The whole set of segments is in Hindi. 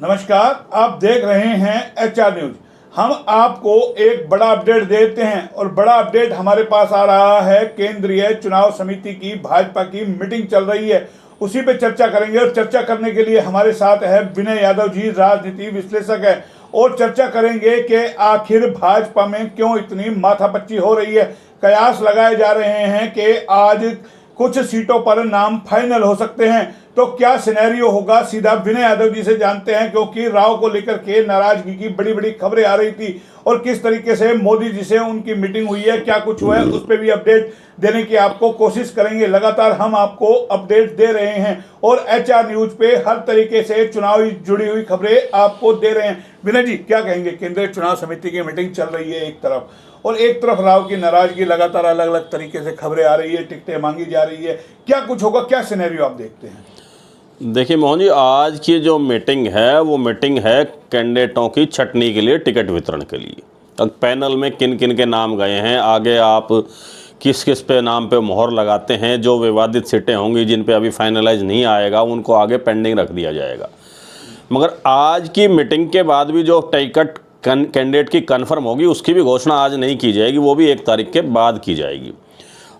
नमस्कार, आप देख रहे हैं HR न्यूज। हम आपको एक बड़ा अपडेट देते हैं और बड़ा अपडेट हमारे पास आ रहा है। केंद्रीय चुनाव समिति की भाजपा की मीटिंग चल रही है, उसी पे चर्चा करेंगे। और चर्चा करने के लिए हमारे साथ है विनय यादव जी, राजनीति विश्लेषक है, और चर्चा करेंगे कि आखिर भाजपा में क्यों इतनी माथापच्ची हो रही है। कयास लगाए जा रहे हैं कि आज कुछ सीटों पर नाम फाइनल हो सकते हैं, तो क्या सिनेरियो होगा, सीधा विनय यादव जी से जानते हैं। क्योंकि राव को लेकर के नाराजगी की बड़ी बड़ी खबरें आ रही थी और किस तरीके से मोदी जी से उनकी मीटिंग हुई है, क्या कुछ हुआ है, उस पर भी अपडेट देने की आपको कोशिश करेंगे। लगातार हम आपको अपडेट दे रहे हैं और HR न्यूज पे हर तरीके से चुनाव जुड़ी हुई खबरें आपको दे रहे हैं। विनय जी, क्या कहेंगे? केंद्रीय चुनाव समिति की मीटिंग चल रही है एक तरफ, और एक तरफ राव की नाराजगी, लगातार अलग अलग तरीके से खबरें आ रही है, टिकटें मांगी जा रही है। क्या कुछ होगा, क्या सिनेरियो आप देखते हैं? देखिए मोहन जी, आज की जो मीटिंग है वो मीटिंग है कैंडिडेटों की छटनी के लिए, टिकट वितरण के लिए। अब पैनल में किन किन के नाम गए हैं, आगे आप किस किस पे नाम पे मोहर लगाते हैं। जो विवादित सीटें होंगी जिन पे अभी फाइनलाइज नहीं आएगा उनको आगे पेंडिंग रख दिया जाएगा। मगर आज की मीटिंग के बाद भी जो टिकट कैंडिडेट की कन्फर्म होगी उसकी भी घोषणा आज नहीं की जाएगी, वो भी 1 तारीख के बाद की जाएगी।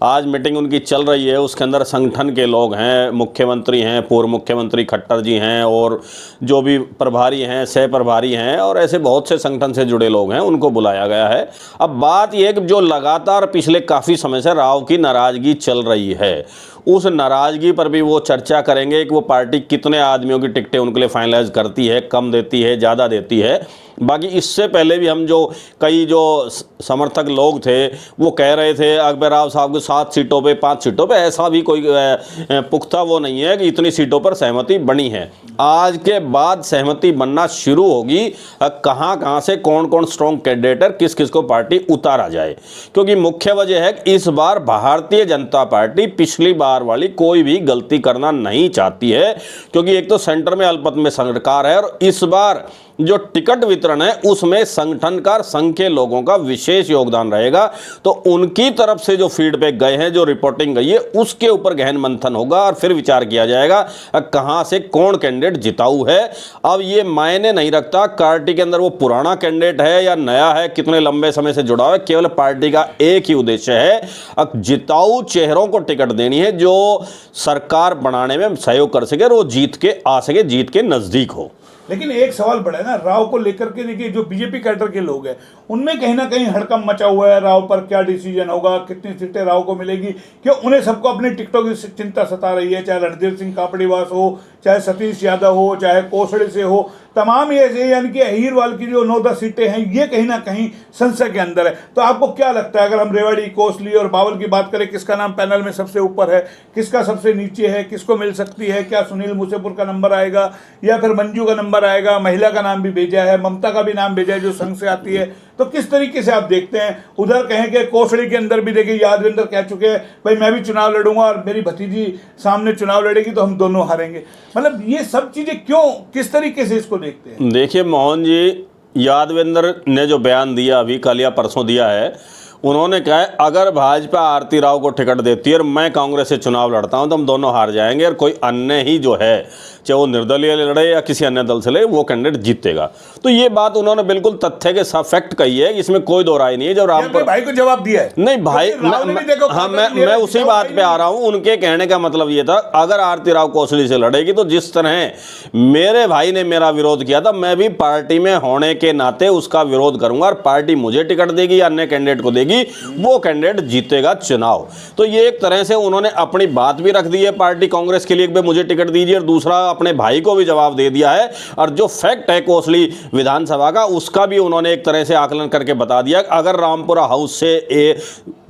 आज मीटिंग उनकी चल रही है, उसके अंदर संगठन के लोग हैं, मुख्यमंत्री हैं, पूर्व मुख्यमंत्री खट्टर जी हैं, और जो भी प्रभारी हैं, सह प्रभारी हैं, और ऐसे बहुत से संगठन से जुड़े लोग हैं, उनको बुलाया गया है। अब बात यह कि जो लगातार पिछले काफ़ी समय से राव की नाराज़गी चल रही है, उस नाराज़गी पर भी वो चर्चा करेंगे कि वो पार्टी कितने आदमियों की टिकटें उनके लिए फाइनलाइज करती है, कम देती है, ज़्यादा देती है। बाकी इससे पहले भी हम जो कई जो समर्थक लोग थे वो कह रहे थे अकबर राव साहब को 7 सीटों पे 5 सीटों पे, ऐसा भी कोई पुख्ता वो नहीं है कि इतनी सीटों पर सहमति बनी है। आज के बाद सहमति बनना शुरू होगी, कहाँ कहाँ से कौन कौन स्ट्रॉन्ग कैंडिडेट, किस किस को पार्टी उतारा जाए। क्योंकि मुख्य वजह है कि इस बार भारतीय जनता पार्टी पिछली बार वाली कोई भी गलती करना नहीं चाहती है, क्योंकि एक तो सेंटर में अल्पमत में सरकार है, और इस बार जो टिकट वितरण है उसमें संगठनकार संघ के लोगों का विशेष योगदान रहेगा। तो उनकी तरफ से जो फीडबैक गए हैं, जो रिपोर्टिंग गई है, उसके ऊपर गहन मंथन होगा और फिर विचार किया जाएगा कहां से कौन कैंडिडेट जिताऊ है। अब ये मायने नहीं रखता पार्टी के अंदर वो पुराना कैंडिडेट है या नया है, कितने लंबे समय से जुड़ा है, केवल पार्टी का एक ही उद्देश्य है, अब जिताऊ चेहरों को टिकट देनी है जो सरकार बनाने में सहयोग कर सके और वो जीत के आ सके, जीत के नजदीक हो। लेकिन एक सवाल बड़ा है ना, राव को लेकर के। देखिए, जो बीजेपी कैडर के लोग हैं उनमें कहीं ना कहीं हड़कंप मचा हुआ है। राव पर क्या डिसीजन होगा, कितनी सीटें राव को मिलेगी, क्यों उन्हें सबको अपनी टिकटों की चिंता सता रही है। चाहे रणधीर सिंह कापड़ीवास हो, चाहे सतीश यादव हो, चाहे कोसड़े से हो, तमाम ये ऐसे, यानी कि अहीरवाल की जो 9-10 सीटें हैं, ये कहीं ना कहीं संशय के अंदर है। तो आपको क्या लगता है, अगर हम रेवाड़ी, कोसली और बावल की बात करें, किसका नाम पैनल में सबसे ऊपर है, किसका सबसे नीचे है, किसको मिल सकती है? क्या सुनील मूसेपुर का नंबर आएगा या फिर मंजू का नंबर आएगा? महिला का नाम भी भेजा है, ममता का भी नाम भेजा है जो संघ से आती है। तो किस तरीके से आप देखते हैं? उधर कहें कि कोसड़ी के अंदर भी देखिए, यादविंदर कह चुके हैं भाई मैं भी चुनाव लड़ूंगा और मेरी भतीजी सामने चुनाव लड़ेगी तो हम दोनों हारेंगे। मतलब ये सब चीजें क्यों, किस तरीके से इसको देखते हैं? देखिए मोहन जी, यादविंदर ने जो बयान दिया अभी कल या परसों दिया है, उन्होंने कहा है अगर भाजपा आरती राव को टिकट देती है और मैं कांग्रेस से चुनाव लड़ता हूं तो हम दोनों हार जाएंगे, और कोई अन्य ही जो है, चाहे वो निर्दलीय लड़े या किसी अन्य दल से लड़े, वो कैंडिडेट जीतेगा। तो ये बात उन्होंने बिल्कुल तथ्य के साथ फैक्ट कही है, इसमें कोई दो राय नहीं है। जब रामपुर भाई को जवाब दिया है, नहीं भाई, हाँ मैं उसी बात पे आ रहा हूँ। उनके कहने का मतलब ये था अगर आरती राव कोसली से लड़ेगी तो जिस तरह मेरे भाई ने मेरा विरोध किया था, मैं भी पार्टी में होने के नाते उसका विरोध करूंगा, और पार्टी मुझे टिकट देगी या अन्य कैंडिडेट को देगी, वो कैंडिडेट जीतेगा चुनाव। तो ये एक तरह से उन्होंने अपनी बात भी रख दी है पार्टी कांग्रेस के लिए कि मुझे टिकट दीजिए, और दूसरा अपने भाई को भी जवाब दे दिया है। और जो फैक्ट है कोसली विधानसभा का, उसका भी उन्होंने एक तरह से आकलन करके बता दिया कि अगर रामपुरा हाउस से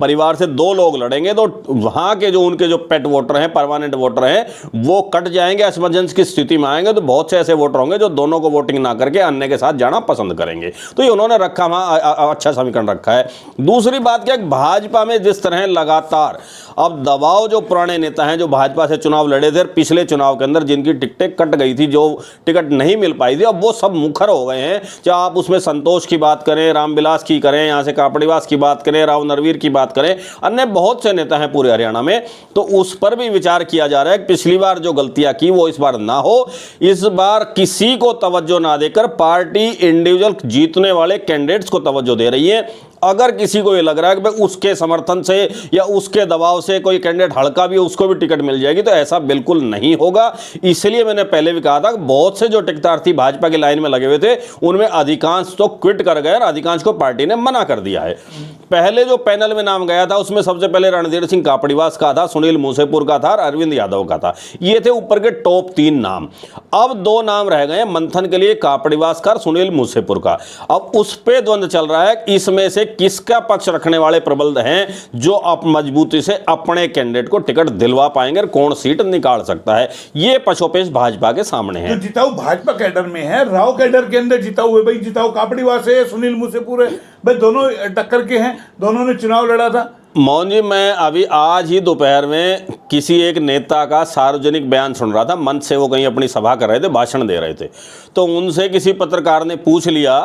परिवार से 2 लोग लड़ेंगे तो वहां के जो उनके जो पेट वोटर हैं, परमानेंट वोटर हैं, वो कट जाएंगे, असमंजस की स्थिति में आएंगे। तो बहुत से ऐसे वोटर होंगे जो दोनों को वोटिंग ना करके अन्य के साथ जाना पसंद करेंगे। तो ये उन्होंने रखा, वहां अच्छा समीकरण रखा है। दूसरी दूसरी बात क्या, भाजपा में जिस तरह लगातार अब दबाव, जो पुराने नेता हैं जो भाजपा से चुनाव लड़े थे, पिछले चुनाव के अंदर जिनकी टिकटें कट गई थी, जो टिकट नहीं मिल पाई थी, अब वो सब मुखर हो गए हैं। चाहे आप उसमें संतोष की बात करें, रामविलास की करें, यहाँ से कापड़ीवास की बात करें, राव नरवीर की बात करें, अन्य बहुत से नेता हैं पूरे हरियाणा में, तो उस पर भी विचार किया जा रहा है कि पिछली बार जो गलतियां की वो इस बार ना हो। इस बार किसी को तवज्जो ना देकर पार्टी इंडिविजुअल जीतने वाले कैंडिडेट्स को तवज्जो दे रही है। अगर किसी को ये लग रहा है कि भाई उसके समर्थन से या उसके दबाव से कोई कैंडिडेट हल्का भी, उसको भी टिकट मिल जाएगी, तो ऐसा बिल्कुल नहीं होगा। इसलिए मैंने पहले भी कहा था कि बहुत से जो टिकटार्थी भाजपा की लाइन में लगे हुए थे, उनमें अधिकांश तो क्विट कर गए और अधिकांश को पार्टी ने मना कर दिया है। पहले जो पैनल में नाम गया था उसमें सबसे पहले रणधीर सिंह कापड़ीवास का था, सुनील मूसेपुर का था और अरविंद यादव का था। ये थे ऊपर के टॉप 3 नाम। अब 2 नाम रह गए मंथन के लिए, कापड़ीवास का, सुनील मूसेपुर का। अब उस पे द्वंद्व चल रहा है, इसमें से किसका पक्ष रखने वाले प्रबल हैं, जो अब मजबूती से अपने कैंडिडेट को टिकट दिलवा पाएंगे और कौन सीट निकाल सकता है। ये पशोपेश भाजपा के सामने है। तो जिताऊ भाजपा कैडर में है, राव कैडर के अंदर जिताऊ है भाई, जिताऊ कापड़ीवास है, सुनील मूसेपुर है भाई, दोनों टक्कर के हैं, दोनों ने चुनाव लड़ा था। मोहन जी, मैं अभी आज ही दोपहर में किसी एक नेता का सार्वजनिक बयान सुन रहा था, मंच से वो कहीं अपनी सभा कर रहे थे, भाषण दे रहे थे, तो उनसे किसी पत्रकार ने पूछ लिया,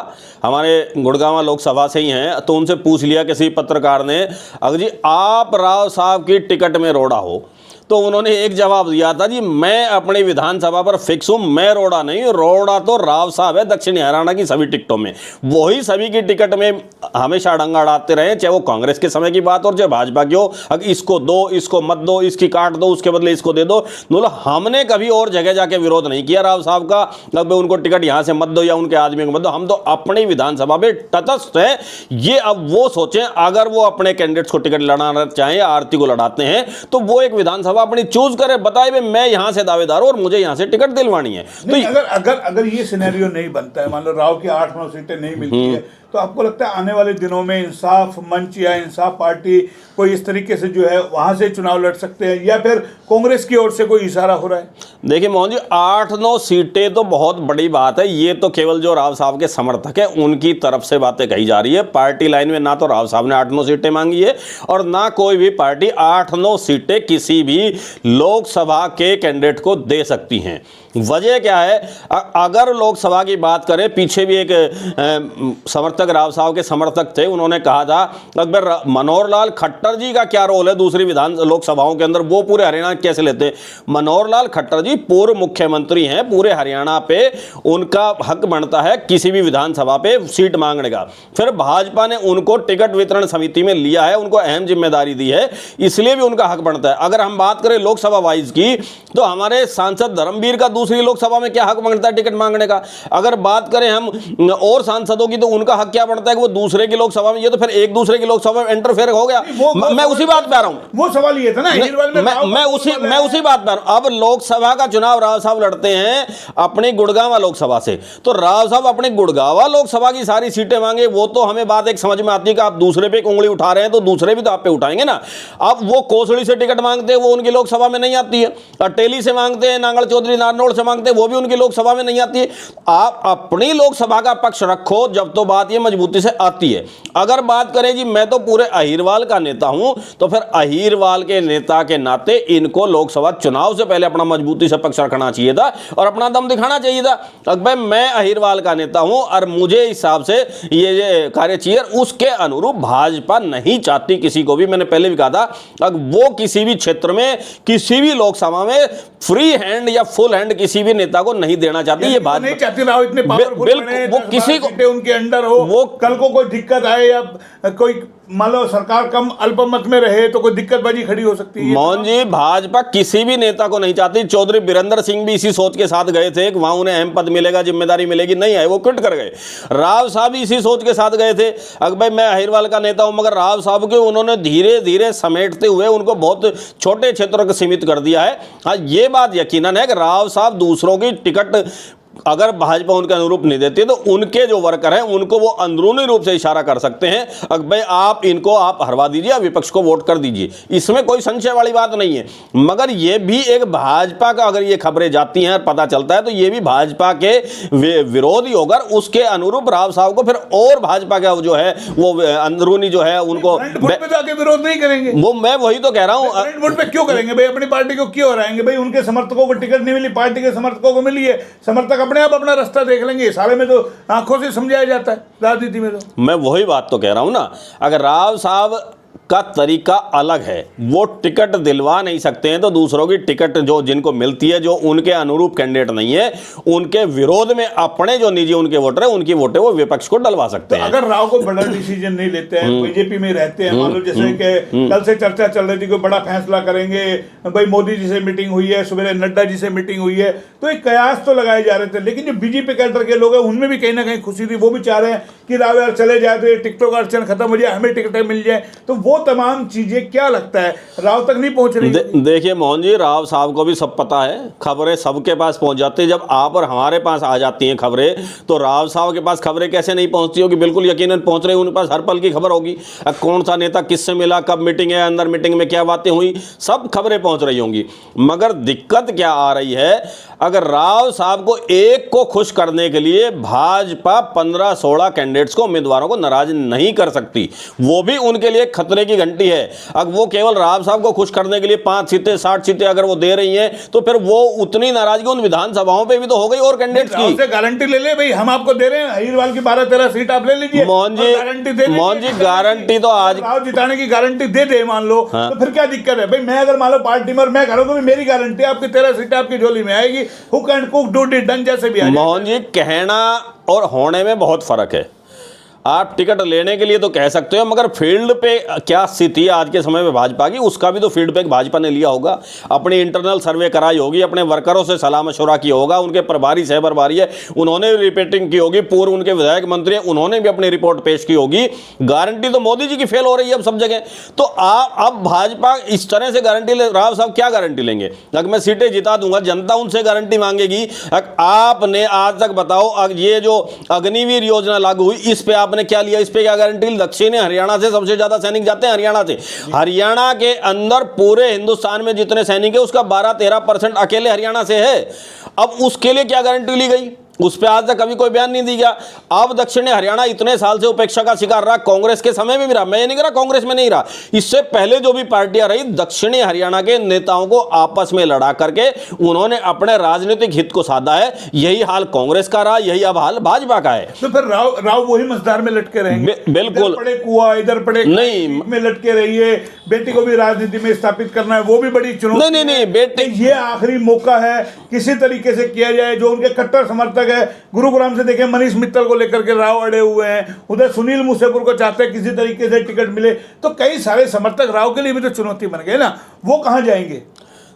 हमारे गुड़गांव लोकसभा से ही हैं, तो उनसे पूछ लिया किसी पत्रकार ने, अगर जी आप राव साहब की टिकट में रोड़ा हो, तो उन्होंने एक जवाब दिया था, जी मैं अपनी विधानसभा पर फिक्स हूँ, मैं रोड़ा नहीं, रोड़ा तो राव साहब है दक्षिण हरियाणा की सभी टिकटों में, वही सभी की टिकट में हमेशा डंगा अड़ाते रहे, चाहे वो कांग्रेस के समय की बात हो चाहे भाजपा की हो। अगर इसको दो, इसको मत दो, इसकी काट दो, उसके बदले इसको दे दो। बोलो हमने कभी और जगह जाके विरोध नहीं किया राव साहब का, अब उनको टिकट यहाँ से मत दो या उनके आदमी को मत दो, हम तो अपनी विधानसभा में तटस्थ है। ये अब वो सोचें, अगर वो अपने कैंडिडेट्स को टिकट लड़ाना चाहें, आरती को लड़ाते हैं, तो वो एक विधानसभा अपनी चूज करे, बताए भाई मैं यहां से दावेदार हूं और मुझे यहां से टिकट दिलवानी है। तो अगर ये सिनेरियो नहीं बनता है, मान लो राव की 8-9 सीटें नहीं मिलती है, तो आपको लगता है आने वाले दिनों में इंसाफ मंच या इंसाफ पार्टी कोई इस तरीके से जो है वहां से चुनाव लड़ सकते हैं, या फिर कांग्रेस की ओर से कोई इशारा हो रहा है? देखिए मोहन जी, 8-9 सीटें तो बहुत बड़ी बात है, ये तो केवल जो राव साहब के समर्थक है उनकी तरफ से बातें कही जा रही है। पार्टी लाइन में ना तो राव साहब ने 8-9 सीटें मांगी है और ना कोई भी पार्टी 8-9 सीटें किसी भी लोकसभा के कैंडिडेट को दे सकती हैं। वजह क्या है, अगर लोकसभा की बात करें, पीछे भी एक समर्थक राव साहब के समर्थक थे, उन्होंने कहा था अकबर मनोहर लाल खट्टर जी का क्या रोल है दूसरी विधान लोकसभाओं के अंदर, वो पूरे हरियाणा कैसे लेते हैं। मनोहर लाल खट्टर जी पूर्व मुख्यमंत्री हैं, पूरे हरियाणा पे उनका हक बनता है किसी भी विधानसभा पे सीट मांगने का। फिर भाजपा ने उनको टिकट वितरण समिति में लिया है, उनको अहम जिम्मेदारी दी है, इसलिए भी उनका हक बनता है। अगर हम बात करें लोकसभा वाइज की, तो हमारे सांसद धर्मवीर का दूसरी लोकसभा में क्या हक बनता है टिकट मांगने का। अगर बात करें हम और सांसदों की, तो उनका हक क्या बनता है कि वो दूसरे की लोकसभा में, ये तो फिर एक दूसरे की लोकसभा में इंटरफेयर हो गया। मैं उसी बात पे आ रहा हूं, वो सवाल ये था ना, मैं उसी बात पे आ रहा हूं। अब लोकसभा का चुनाव राव साहब लड़ते हैं अपनी गुड़गांव लोकसभा से, तो राव साहब अपनी गुड़गांव लोकसभा की सारी सीटें मांगे, वो तो हमें बात एक समझ में आती है कि आप दूसरे पे उंगली उठा रहे हैं तो दूसरे भी तो आप पे उठाएंगे ना। अब वो कोसड़ी से टिकट मांगते हैं, वो उनकी लोकसभा में नहीं आती है, अटेली से मांगते हैं, नांगल चौधरी नारनौल से मांगते हैं, वो भी उनकी लोकसभा में नहीं आती है। आप अपनी लोकसभा का पक्ष रखो, जब तो बात ये मजबूती से आती है। अगर बात करें जी मैं तो पूरे अहीरवाल का नेता हूं, तो फिर अहीरवाल के नेता के नाते इनको लोकसभा चुनाव से पहले अपना मजबूती से पक्ष रखना चाहिए था और अपना दम दिखाना चाहिए था। अब भाई मैं अहीरवाल का नेता हूं और मुझे हिसाब से ये कार्य चाहिए, उसके अनुरूप भाजपा नहीं चाहती किसी को भी। मैंने पहले भी कहा था, अगर वो किसी भी क्षेत्र में किसी भी लोकसभा में फ्री हैंड या फुल हैंड किसी भी नेता को नहीं देना चाहती। ये बात नहीं चाहती राव इतने पावरफुल बने, वो किसी को उनके अंडर हो, वो कल को कोई दिक्कत आए या कोई मान लो सरकार कम अल्पमत में रहे तो कोई दिक्कतबाजी खड़ी हो सकती है। मोहन जी, भाजपा किसी भी नेता को नहीं चाहती। चौधरी बीरेंद्र सिंह भी इसी सोच के साथ गए थे कि वहां उन्हें अहम पद मिलेगा, जिम्मेदारी मिलेगी, नहीं है, वो क्विट कर गए। राव साहब भी इसी सोच के साथ गए थे, अगर भाई मैं अहीरवाल का नेता हूं, मगर राव साहब के उन्होंने धीरे धीरे समेटते हुए उनको बहुत छोटे क्षेत्रों को सीमित कर दिया है। हाँ, ये बात यकीनन है कि राव साहब दूसरों की टिकट अगर भाजपा उनके अनुरूप नहीं देती है तो उनके जो वर्कर हैं उनको वो अंदरूनी रूप से इशारा कर सकते हैं, अब भाई आप इनको आप हरवा दीजिए, आप विपक्ष को वोट कर दीजिए। इसमें कोई संशय वाली बात नहीं है। मगर ये भी एक भाजपा का, अगर ये खबरें जाती हैं और पता चलता है तो ये भी भाजपा के विरोधी होकर उसके अनुरूप राव साहब को फिर और भाजपा का जो है वो अंदरूनी जो है उनको पे जाके विरोध नहीं करेंगे। वो मैं वही तो कह रहा हूँ, वोट पे क्यों करेंगे भाई? अपनी पार्टी को क्यों हराएंगे भाई? उनके समर्थकों को टिकट नहीं मिली, पार्टी के समर्थकों को मिली है, समर्थक अपने आप अपना रास्ता देख लेंगे। सारे में तो आंखों से समझाया जाता है राजनीति में। तो मैं वही बात तो कह रहा हूं ना, अगर राव साहब का तरीका अलग है, वो टिकट दिलवा नहीं सकते हैं तो दूसरों की टिकट जो जिनको मिलती है, जो उनके अनुरूप कैंडिडेट नहीं है, उनके विरोध में अपने जो निजी उनके वोटर है उनकी वोटें वो विपक्ष को डलवा सकते हैं। अगर राव को बड़ा डिसीजन नहीं लेते हैं, बीजेपी में रहते हैं, मान लो जैसे कि कल से चर्चा चल रही थी कोई बड़ा फैसला करेंगे, भाई मोदी जी से मीटिंग हुई है, सुबह नड्डा जी से मीटिंग हुई है, तो एक कयास तो लगाए जा रहे थे। लेकिन जो बीजेपी कैडर के लोग हैं उनमें भी कहीं ना कहीं खुशी थी, वो भी चाह रहे हैं कि राव यार चले जाए तो ये टिकटों का अड़चन खत्म हो जाए, हमें टिकटें मिल जाए। तो वो तमाम चीजें क्या लगता है राव तक नहीं पहुंच रही? देखिए मोहन जी, राव साहब को भी सब पता है, खबरें सबके पास पहुंच जाती है। जब आप और हमारे पास आ जाती हैं खबरें, तो राव साहब के पास खबरें कैसे नहीं पहुंचती होगी? बिल्कुल यकीनन पहुंच रही है, उनके पास हर पल की खबर होगी। कौन सा नेता किससे मिला, कब मीटिंग है, अंदर मीटिंग में क्या बातें हुई, सब खबरें पहुंच रही होंगी। मगर दिक्कत क्या आ रही है, अगर राव साहब को एक को खुश करने के लिए भाजपा 15-16 कैंडिडेट्स को, उम्मीदवारों को नाराज नहीं कर सकती, वो भी उनके लिए खतरे की घंटी है। अगर वो केवल राव साहब को खुश करने के लिए 5 सीटें 60 सीटें अगर वो दे रही हैं, तो फिर वो उतनी नाराजगी उन विधानसभाओं पे भी तो हो गई और कैंडिडेट्स की। से गारंटी ले ले भाई, हम आपको दे रहे हैं अहिरवाल की 12-13 सीट आप ले लीजिए। मोहन जी गारंटी तो आज राव जिताने की गारंटी दे दे मान लो, तो फिर क्या दिक्कत है भाई? मैं अगर मान लो पार्टी में मैं करूंगा, मेरी गारंटी आपकी 13 सीटें आपकी झोली में आएगी। Hook and cook do it done जैसे भी। मोहन जी, कहना और होने में बहुत फर्क है। आप टिकट लेने के लिए तो कह सकते हो, मगर फील्ड पे क्या स्थिति है आज के समय में भाजपा की, उसका भी तो फीडबैक भाजपा ने लिया होगा, अपनी इंटरनल सर्वे कराई होगी, अपने वर्करों से सलाह मशवरा किया होगा, उनके प्रभारी सह प्रभारी है उन्होंने भी रिपोर्टिंग की होगी, पूर्व उनके विधायक मंत्री हैं उन्होंने भी अपनी रिपोर्ट पेश की होगी। गारंटी तो मोदी जी की फेल हो रही है अब सब जगह। तो आप अब भाजपा इस तरह से गारंटी ले, राव साहब क्या गारंटी लेंगे? अगर मैं सीटें जिता दूंगा, जनता उनसे गारंटी मांगेगी। आपने आज तक बताओ, ये जो अग्निवीर योजना लागू हुई, इस पे आपने क्या लिया? इस पे क्या गारंटी? दक्षिण हरियाणा से सबसे ज्यादा सैनिक जाते हैं, हरियाणा से। हरियाणा के अंदर पूरे हिंदुस्तान में जितने सैनिक है उसका 12-13% अकेले हरियाणा से है। अब उसके लिए क्या गारंटी ली गई? उस पर आज तक कभी कोई बयान नहीं दी गया। अब दक्षिणी हरियाणा इतने साल से उपेक्षा का शिकार रहा, कांग्रेस के समय में भी रहा, मैं ये नहीं कह रहा कांग्रेस में नहीं रहा, इससे पहले जो भी पार्टियां रही, दक्षिणी हरियाणा के नेताओं को आपस में लड़ा करके उन्होंने अपने राजनीतिक हित को साधा है। यही हाल कांग्रेस का रहा, यही अब हाल भाजपा का है। तो फिर राव वही मझधार में लटके रहेंगे। बिल्कुल, इधर पड़े कुआ, इधर पड़े नहीं में लटके रहिए। बेटी को भी राजनीति में स्थापित करना है, वो भी बड़ी चुनौती। नहीं बेटी, ये आखिरी मौका है, किसी तरीके से किया जाए। जो उनके कट्टर समर्थक है, गुरुग्राम से देखें मनीष मित्तल को लेकर के राव अड़े हुए हैं, उधर सुनील मूसेपुर को चाहते हैं किसी तरीके से टिकट मिले। तो कई सारे समर्थक राव के लिए भी तो चुनौती बन गए ना, वो कहां जाएंगे?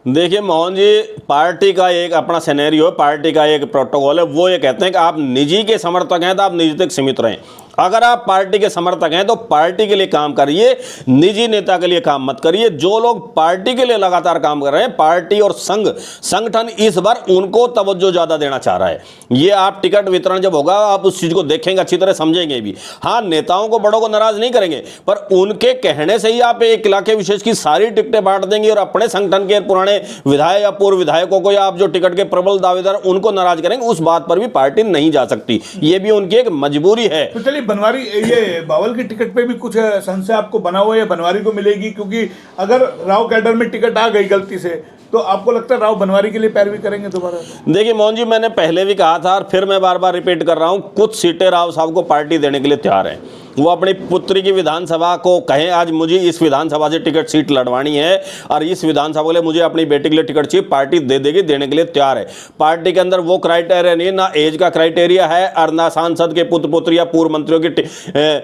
देखिए मोहन जी, पार्टी का एक अपना सिनेरियो है, पार्टी का एक प्रोटोकॉल है। वो ये कहते हैं कि आप निजी के समर्थक हैं तो आप निजी तक सीमित रहें। अगर आप पार्टी के समर्थक हैं तो पार्टी के लिए काम करिए, निजी नेता के लिए काम मत करिए। जो लोग पार्टी के लिए लगातार काम कर रहे हैं, पार्टी और संगठन इस बार उनको तवज्जो ज़्यादा देना चाह रहा है। ये आप टिकट वितरण जब होगा आप उस चीज़ को देखेंगे, अच्छी तरह समझेंगे भी। हाँ, नेताओं को बड़ों को नाराज नहीं करेंगे, पर उनके कहने से ही आप एक इलाके विशेष की सारी टिकटें बांट देंगे और अपने संगठन के पुराने विधायक या पूर्व विधायकों को या आप जो टिकट के प्रबल दावेदार उनको नाराज करेंगे, उस बात पर भी पार्टी नहीं जा सकती। ये भी उनकी एक मजबूरी है। तो चलिए, बनवारी ये बावल की टिकट पे भी कुछ संशय आपको बना हुआ है या बनवारी को मिलेगी? क्योंकि अगर राव कैडर में टिकट आ गई गलती से, तो आपको लगता है राव बनवारी के लिए पैरवी करेंगे दोबारा? देखिए मोहन जी, मैंने पहले भी कहा था और फिर मैं बार बार रिपीट कर रहा हूं, कुछ सीटें राव साहब को पार्टी देने के लिए तैयार है। वो अपनी पुत्री की विधानसभा को कहें आज मुझे इस विधानसभा से टिकट सीट लड़वानी है और इस विधानसभा के लिए मुझे अपनी बेटी के लिए टिकट चाहिए, पार्टी दे देगी, देने के लिए तैयार है। पार्टी के अंदर वो क्राइटेरिया नहीं, ना एज का क्राइटेरिया है और ना सांसद के पुत्र पुत्र या पूर्व मंत्रियों के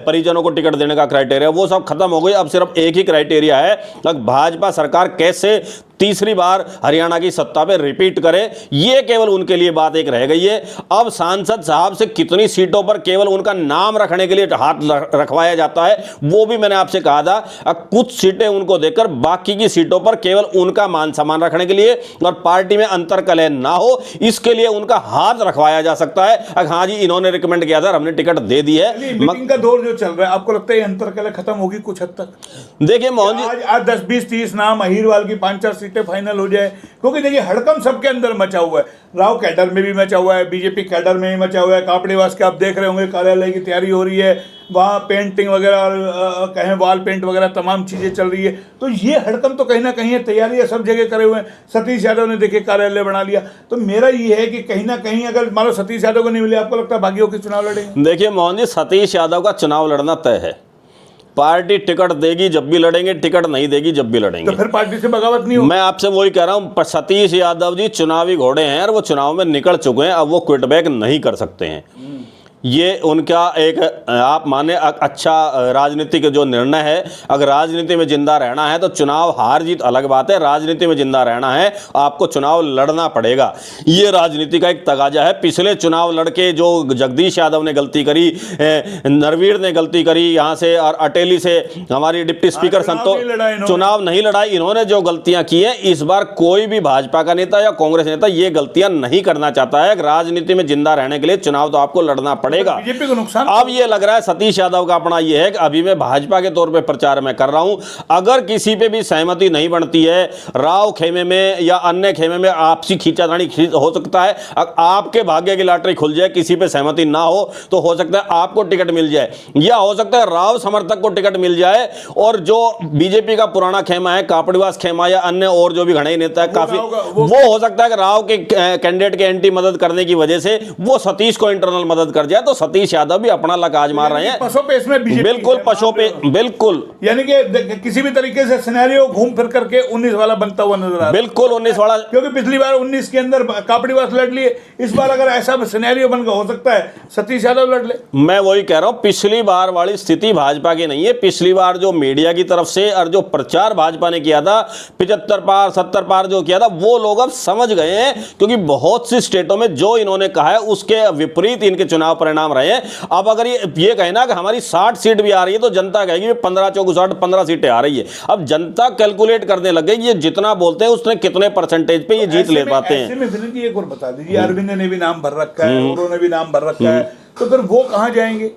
परिजनों को टिकट देने का क्राइटेरिया, वो सब खत्म हो गई। अब सिर्फ एक ही क्राइटेरिया है, भाजपा सरकार कैसे तीसरी बार हरियाणा की सत्ता पे रिपीट करे, ये केवल उनके लिए बात एक रह गई है। अब सांसद साहब से कितनी सीटों पर केवल उनका नाम रखने के लिए हाथ रखवाया जाता है, वो भी मैंने आपसे कहा था। कुछ सीटें उनको देकर बाकी की सीटों पर केवल उनका मान सम्मान रखने के लिए और पार्टी में अंतर कलह ना हो, इसके लिए उनका हाथ रखवाया जा सकता है। हाँ जी, इन्होंने रिकमेंड किया था, हमने टिकट दे दी है। मीटिंग का दौर जो चल रहा है, आपको लगता है अंतर कलह खत्म होगी कुछ हद तक? देखिए मोहन जी, आज 10, 20, 30 नाम अहीरवाल की 5-4 सीटें फाइनल हो जाए, क्योंकि देखिए हड़कंप सबके अंदर मचा हुआ है। राव कैडर में भी मचा हुआ है, बीजेपी कैडर में भी मचा हुआ है। कापड़ीवास के आप देख रहे होंगे कार्यालय की तैयारी हो रही है, वहाँ पेंटिंग वगैरह और कहें वॉल पेंट वगैरह तमाम चीज़ें चल रही है। तो ये हड़कंप तो कहीं ना कहीं तैयारी सब जगह करे हुए हैं। सतीश यादव ने देखिए कार्यालय बना लिया। तो मेरा ये है कि कहीं ना कहीं अगर मान लो सतीश यादव को नहीं मिले, आपको लगता है भाग्यों के चुनाव लड़ेंगे? देखिए मोहन जी, सतीश यादव का चुनाव लड़ना तय है। पार्टी टिकट देगी जब भी लड़ेंगे, टिकट नहीं देगी जब भी लड़ेंगे। तो फिर पार्टी से बगावत नहीं होगी? मैं आपसे वही कह रहा हूं, सतीश यादव जी चुनावी घोड़े हैं और वो चुनाव में निकल चुके हैं, अब वो क्विट बैक नहीं कर सकते हैं। ये उनका एक आप माने अच्छा राजनीतिक जो निर्णय है। अगर राजनीति में जिंदा रहना है तो चुनाव हार जीत अलग बात है, राजनीति में जिंदा रहना है आपको चुनाव लड़ना पड़ेगा। ये राजनीति का एक तगाजा है। पिछले चुनाव लड़के जो जगदीश यादव ने गलती करी, नरवीर ने गलती करी यहाँ से, और अटेली से हमारी डिप्टी स्पीकर संतोष, चुनाव नहीं लड़ाई। इन्होंने जो गलतियां की हैं, इस बार कोई भी भाजपा का नेता या कांग्रेस नेता ये गलतियां नहीं करना चाहता है। राजनीति में जिंदा रहने के लिए चुनाव तो आपको लड़ना पड़ेगा। बीजेपी को नुकसान अब ये लग रहा है सतीश यादव का अपना ये है कि अभी मैं भाजपा के तौर पे प्रचार में कर रहा हूं, अगर किसी पे भी सहमति नहीं बनती है, राव खेमे में या अन्य खेमे में आपसी खींचातानी हो सकता है। आपके भाग्य की लॉटरी खुल जाए, किसी पे सहमति ना हो तो हो सकता है आपको टिकट मिल जाए, या हो सकता है राव समर्थक को टिकट मिल जाए। और जो बीजेपी का पुराना खेमा है, कापड़ीवास खेमा या अन्य और जो भी घने नेता है, काफी वो हो सकता है कि राव के कैंडिडेट के एंटी मदद करने की वजह से वो सतीश को इंटरनल मदद कर जाए। तो सतीश यादव भी अपना लक आजमा रहे हैं। पशोपेश में बीजेपी बिल्कुल पशोपेश, बिल्कुल, यानी कि किसी भी तरीके से सिनेरियो घूम फिर करके 19 वाला बनता हुआ नजर आ रहा है। बिल्कुल 19 वाला, क्योंकि पिछली बार 19 के अंदर कापड़ीवास लड़ लिए, इस बार अगर ऐसा सिनेरियो बनकर हो सकता है सतीश यादव लड़ ले। मैं वही कह रहा हूं, पिछली बार वाली स्थिति भाजपा की नहीं है। पिछली बार जो मीडिया की तरफ से और जो प्रचार भाजपा ने किया था 75 पार 70 पार जो किया था, वो लोग अब समझ गए हैं, क्योंकि बहुत सी स्टेटों में जो इन्होंने कहा है उसके विपरीत इनके चुनाव परिणाम रहे हैं। अब अगर ये कहना कि हमारी 60 सीट भी आ रही है तो जनता कहेगी 15 चौक 60 15 सीटें आ रही है। अब जनता कैलकुलेट करने लग गई, ये जितना बोलते हैं उसने कितने परसेंटेज पे ये जीत ले पाते हैं। ऐसे में विनय जी एक और बता दीजिए, अरविंद ने भी नाम भर रखा है, उन्होंने भी नाम भर रखा है, तो फिर वो कहां जाएंगे?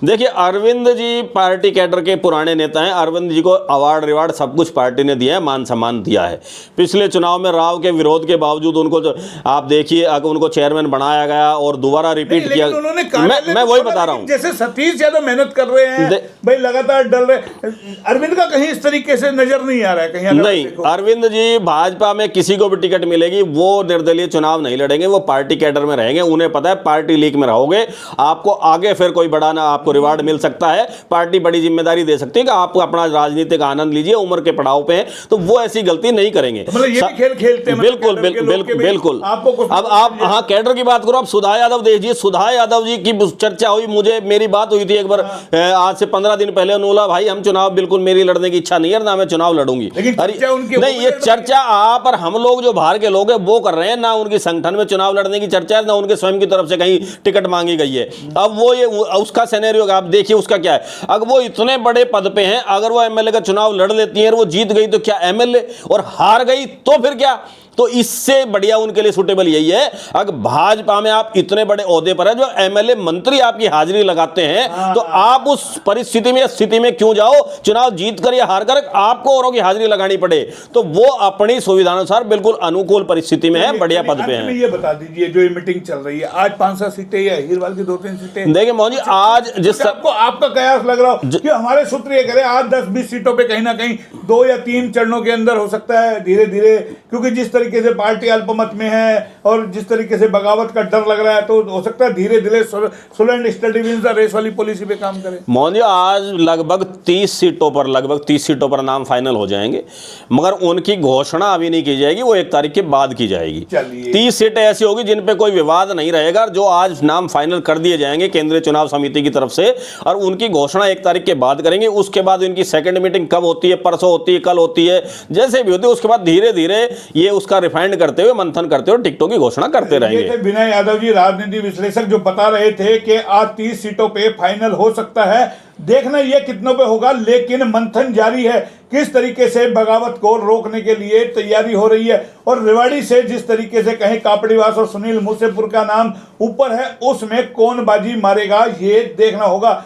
देखिए, अरविंद जी पार्टी कैडर के पुराने नेता हैं। अरविंद जी को अवार्ड रिवार्ड सब कुछ पार्टी ने दिया है, मान सम्मान दिया है। पिछले चुनाव में राव के विरोध के बावजूद उनको आप देखिए, अगर उनको चेयरमैन बनाया गया और दोबारा रिपीट किया। मैं वही बता रहा हूँ, जैसे सतीश यादव मेहनत कर रहे हैं भाई, लगातार डल रहे, अरविंद का कहीं इस तरीके से नजर नहीं आ रहा है कहीं? नहीं, अरविंद जी भाजपा में किसी को भी टिकट मिलेगी वो निर्दलीय चुनाव नहीं लड़ेंगे, वो पार्टी कैडर में रहेंगे। उन्हें पता है पार्टी लीग में रहोगे, आपको आगे फिर कोई बड़ा ना आपको रिवार्ड मिल सकता है, पार्टी बड़ी जिम्मेदारी दे सकती है कि आप अपना राजनीतिक आनंद लीजिए, उम्र के पड़ाव पे हैं, तो वो ऐसी गलती नहीं करेंगे। मतलब ये भी खेल खेलते हैं, बिल्कुल बिल्कुल। अब आप हाँ कैडर की बात करो, आप सुधा यादव देखिए, सुधा यादव जी की चर्चा हुई, मुझे मेरी बात हुई थी एक बार आज से 15 दिन पहले, उन्होंने भाई हम चुनाव बिल्कुल मेरी लड़ने की इच्छा नहीं है ना मैं चुनाव लड़ूंगी। नहीं, ये चर्चा आप और हम लोग जो बाहर के लोग हैं वो कर रहे हैं, ना उनकी संगठन में चुनाव लड़ने की चर्चा है, ना उनके स्वयं की तरफ से कहीं टिकट मांगी गई है। अब वो ये उसका सिनेरियो आप देखिए, उसका क्या है। अगर वो इतने बड़े पद पे हैं, अगर वो एमएलए का चुनाव लड़ लेती है और वो जीत गई तो क्या एमएलए, और हार गई तो फिर क्या? तो इससे बढ़िया उनके लिए सूटेबल यही है, अगर भाजपा में आप इतने बड़े ओहदे पर है, जो एमएलए मंत्री आपकी हाजिरी लगाते हैं, तो आप उस परिस्थिति में स्थिति में क्यों जाओ, चुनाव जीत कर या हार कर आपको औरों की हाजिरी लगानी पड़े? तो वो अपनी सुविधानुसार बिल्कुल अनुकूल परिस्थिति में है, बढ़िया पद पे है। ये बता दीजिए, जो ये मीटिंग चल रही है आज 5-7 सीटें या हीरवाल की 2-3 सीटें, देखिए मोहन जी आज जिस आपका कयास लग रहा हो कि हमारे सूत्र ये करें आज 10-20 सीटों पे कहीं ना कहीं 2 या 3 चरणों के अंदर हो सकता है धीरे धीरे, क्योंकि जिस तरीके से पार्टी अल्पमत में है और जिस तरीके से बगावत का डर लग रहा है, तो हो सकता है धीरे धीरे slow and study wins the race वाली पॉलिसी पे काम करे। मोहन जी आज लगभग 30 सीटों पर नाम फाइनल हो जाएंगे, मगर उनकी घोषणा अभी नहीं की जाएगी, वो 1 तारीख के बाद की जाएगी। 30 सीटें ऐसी होगी जिन पे कोई विवाद नहीं रहेगा, जो आज नाम फाइनल कर दिए जाएंगे केंद्रीय चुनाव समिति की तरफ से, और उनकी घोषणा 1 तारीख के बाद करेंगे। उसके बाद इनकी सेकंड मीटिंग कब होती है, परसों होती है, कल होती है, जैसे भी होती है, उसके बाद धीरे धीरे ये उसका रिफाइंड करते हुए, मंथन करते हुए टिकटों की घोषणा करते रहेंगे। विनय यादव जी राजनीति विश्लेषक जो बता रहे थे कि आज 30 सीटों पे फाइनल हो सकता है, देखना ये कितनों पे होगा, लेकिन मंथन जारी है। किस तरीके से बगावत को रोकने के लिए तैयारी हो रही है, और रेवाड़ी से जिस तरीके से कहीं कापड़ीवास और सुनील मूसेपुर का नाम ऊपर है, उसमें कौन बाजी मारेगा ये देखना होगा।